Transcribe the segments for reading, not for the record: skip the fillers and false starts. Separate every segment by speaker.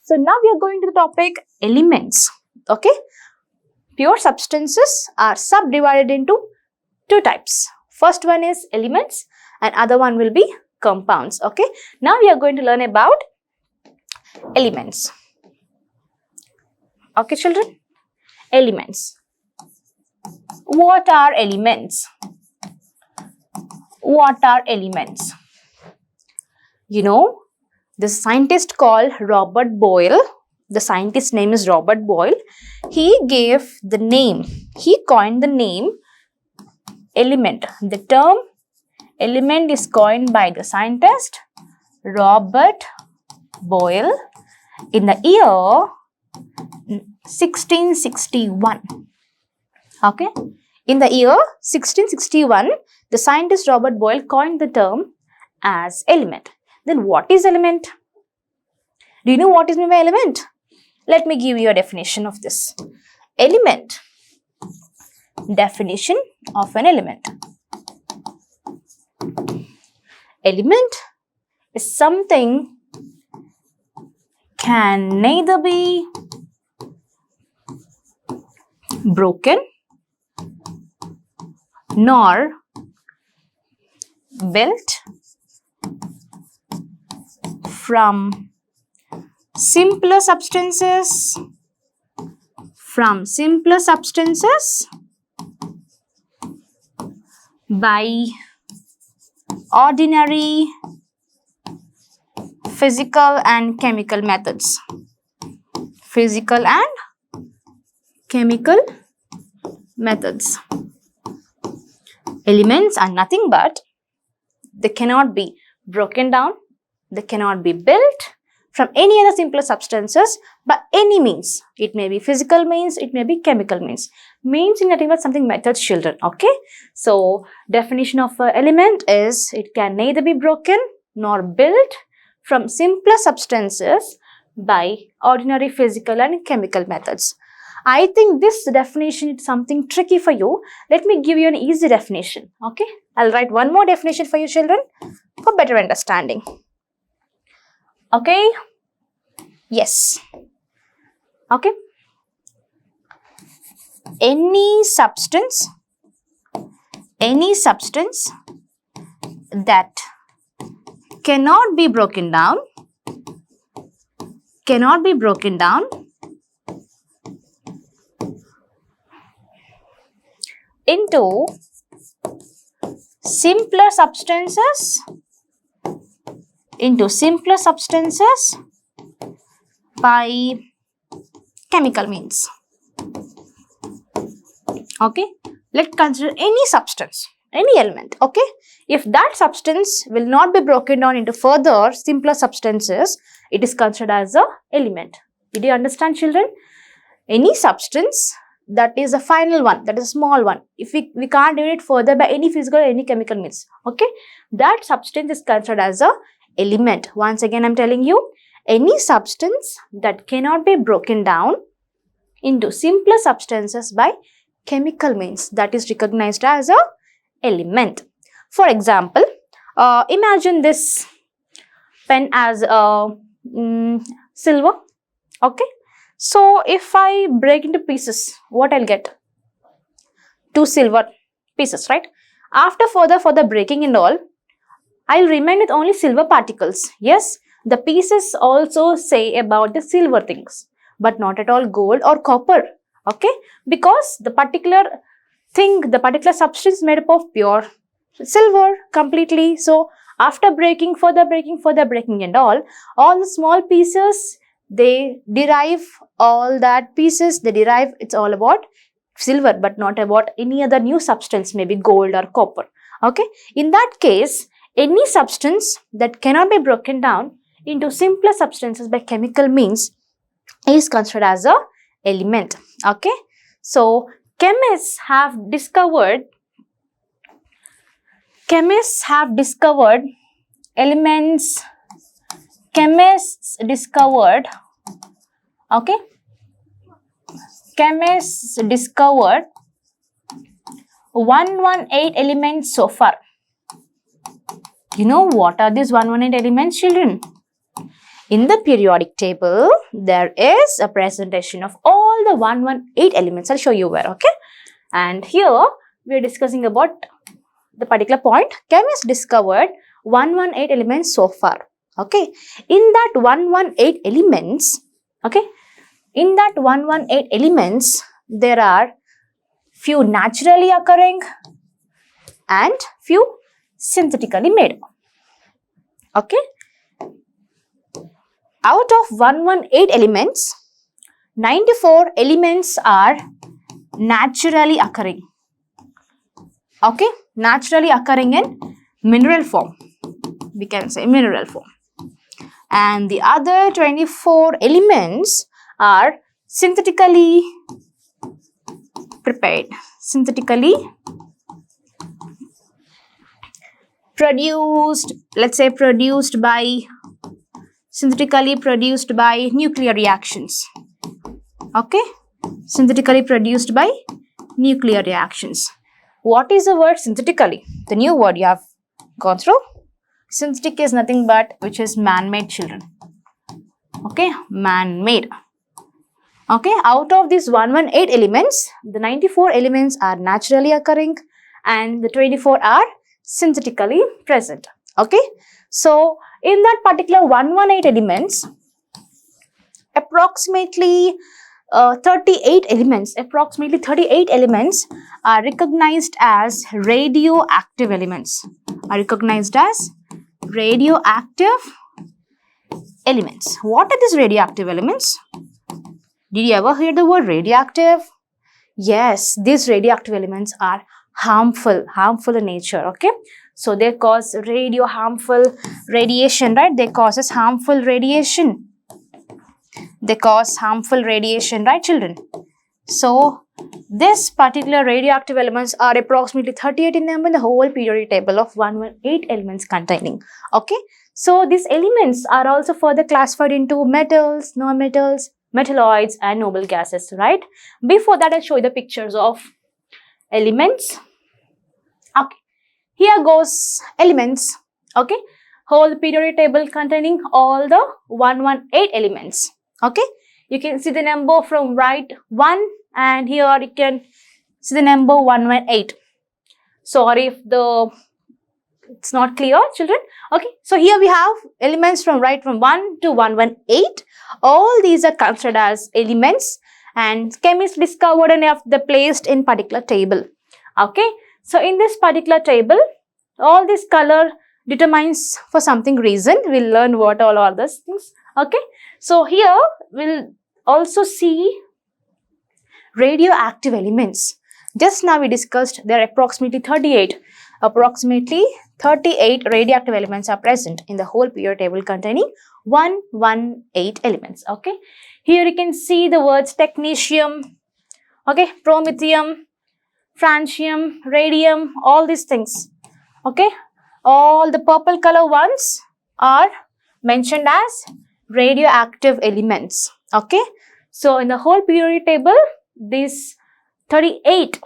Speaker 1: So now we are going to the topic elements. Okay, pure substances are subdivided into two types. First one is elements and other one will be compounds. Okay, now we are going to learn about elements. Okay, children, elements. What are elements? What are elements? You know, the scientist called Robert Boyle, the scientist name is Robert Boyle, he gave the name, he coined the name element. The term element is coined by the scientist Robert Boyle in the year 1661. Okay, in the year 1661, the scientist Robert Boyle coined the term as element. Then what is element? Do you know what is meant by element? Let me give you a definition of this. Element. Definition of an element. Element is something can neither be broken nor built from simpler substances by ordinary physical and chemical methods. Physical and chemical methods. Elements are nothing but they cannot be broken down, they cannot be built from any other simpler substances by any means. It may be physical means, it may be chemical means. Means in nothing but something methods, children. Okay. So, definition of an element is it can neither be broken nor built from simpler substances by ordinary physical and chemical methods. I think this definition is something tricky for you. Let me give you an easy definition. Okay. I'll write one more definition for you, children, for better understanding. Okay. Yes. Okay. Any substance that cannot be broken down into simpler substances by chemical means. Okay, let's consider any substance, any element. Okay, if that substance will not be broken down into further simpler substances, it is considered as a element. Did you understand, children? Any substance that is a final one, that is a small one, if we can't do it further by any physical or any chemical means, okay, that substance is considered as a element. Once again, I'm telling you, any substance that cannot be broken down into simpler substances by chemical means, that is recognized as a element. For example, imagine this pen as silver. Okay, so if I break into pieces, what I'll get? 2 silver pieces, right? After further breaking and all, I'll remain with only silver particles. Yes, the pieces also say about the silver things, but not at all gold or copper. Okay, because the particular thing, the particular substance is made up of pure silver completely. So after further breaking and all the small pieces, they derive all that pieces, it's all about silver, but not about any other new substance, maybe gold or copper. Okay, in that case, any substance that cannot be broken down into simpler substances by chemical means is considered as a element. Okay, so chemists have discovered elements. Chemists discovered 118 elements so far. You know what are these 118 elements, children? In the periodic table, there is a presentation of all the 118 elements. I'll show you where, okay? And here, we are discussing about the particular point. Chemists discovered 118 elements so far, okay? In that 118 elements, okay? In that 118 elements, there are few naturally occurring and few synthetically made, okay? Out of 118 elements, 94 elements are naturally occurring. Okay, naturally occurring in mineral form. We can say mineral form. And the other 24 elements are synthetically prepared. Synthetically produced, let's say synthetically produced by nuclear reactions. Okay, synthetically produced by nuclear reactions. What is the word synthetically? The new word you have gone through. Synthetic is nothing but which is man-made, children. Okay, man-made. Okay, out of these 118 elements, the 94 elements are naturally occurring and the 24 are synthetically present. Okay, so in that particular 118 elements, approximately 38 elements are recognized as radioactive elements. What are these radioactive elements? Did you ever hear the word radioactive? Yes, these radioactive elements are harmful in nature, okay? So they cause harmful radiation, right? They cause harmful radiation. Right, children? So this particular radioactive elements are approximately 38 in number in the whole periodic table of 118 elements containing. Okay, so these elements are also further classified into metals, nonmetals, metalloids and noble gases, right? Before that, I'll show you the pictures of elements. Okay, here goes elements. Okay, whole periodic table containing all the 118 elements. Okay, you can see the number from right 1 and here you can see the number 118. Sorry if it's not clear, children. Okay, so here we have elements from 1 to 118. All these are considered as elements and chemists discovered and have they placed in particular table. Okay, so in this particular table, all this color determines for something reason. We'll learn what all are those things. Okay, so here we'll also see radioactive elements. Just now we discussed there are approximately 38 radioactive elements are present in the whole periodic table containing 118 elements. Okay, here you can see the words technetium, okay, promethium, francium, radium, all these things. Okay, all the purple color ones are mentioned as radioactive elements. Okay, so in the whole periodic table, these 38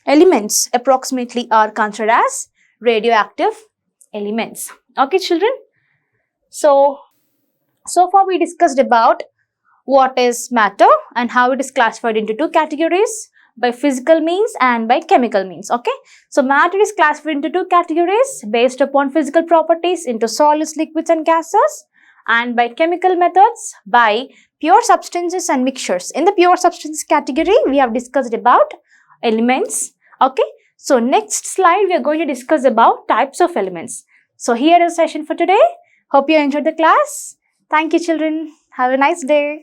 Speaker 1: elements approximately are considered as radioactive elements. Okay, children. So far we discussed about what is matter and how it is classified into two categories, by physical means and by chemical means. Okay, so matter is classified into two categories based upon physical properties into solids, liquids and gases, and by chemical methods by pure substances and mixtures. In the pure substances category, we have discussed about elements. Okay, so next slide we are going to discuss about types of elements. So here is the session for today. Hope you enjoyed the class. Thank you, children. Have a nice day.